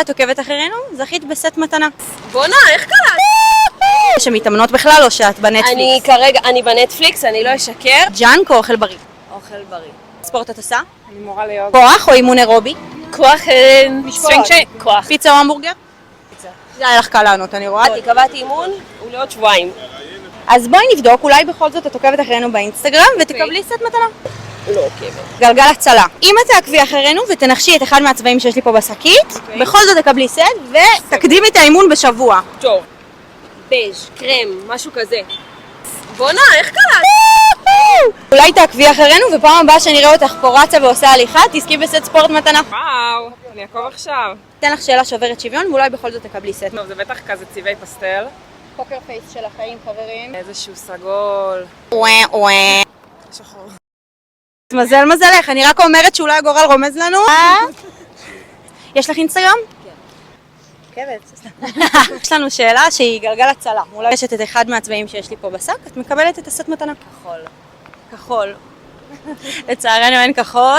את עוקבת אחרינו? זכית בסט מתנה. בונה, איך קלט? שמתאמנות בכלל או שאת בנטפליקס? אני בנטפליקס, אני לא אשקר. ג'אנק או אוכל בריא? אוכל בריא. ספורט את עושה? אני מורה ליוגה. כוח או אימון אירובי? כוח, סווינג כוח. פיצה או המבורגר? פיצה. זה היה לך קל לענות, אני רואה. קבעתי אימון, הוא לעוד שבועיים. אז בואי נבדוק, אולי בכל זאת את עוקבת אחרינו באינסטגרם ותקבלי סט מתנה. לא עוקבת. גלגל הצלה. אם את תעקבי אחרינו ותנחשי את אחד מהצבעים שיש לי פה בשקית, בכל זאת תקבלי סט ותקדימי את האימון בשבוע. טוב. בז', קרם, משהו כזה. בונה, איך קלט? אולי תעקבי אחרינו ופעם הבאה שנראה אותך פה רצה ועושה הליכה, תזכי בסט ספורט מתנה. וואו, אני אעקוב עכשיו. אתן לך שאלה שוברת שוויון ואולי בכל זאת תקבלי סט. טוב, זה בטח כזה צבעי פסטל. פוקר פייס של החיים, חברים. איזשהו סגול. שחור. מזל מזלך, אני רק אומרת שאולי הגורל רומז לנו. יש לך אינסטגרם? כן. יש לנו שאלה שהיא גלגל הצלה. אולי יש את אחד מהצבעים שיש לי פה בשק, את מקבלת את הסט מתנה. כחול. כחול. לצערנו אין כחול.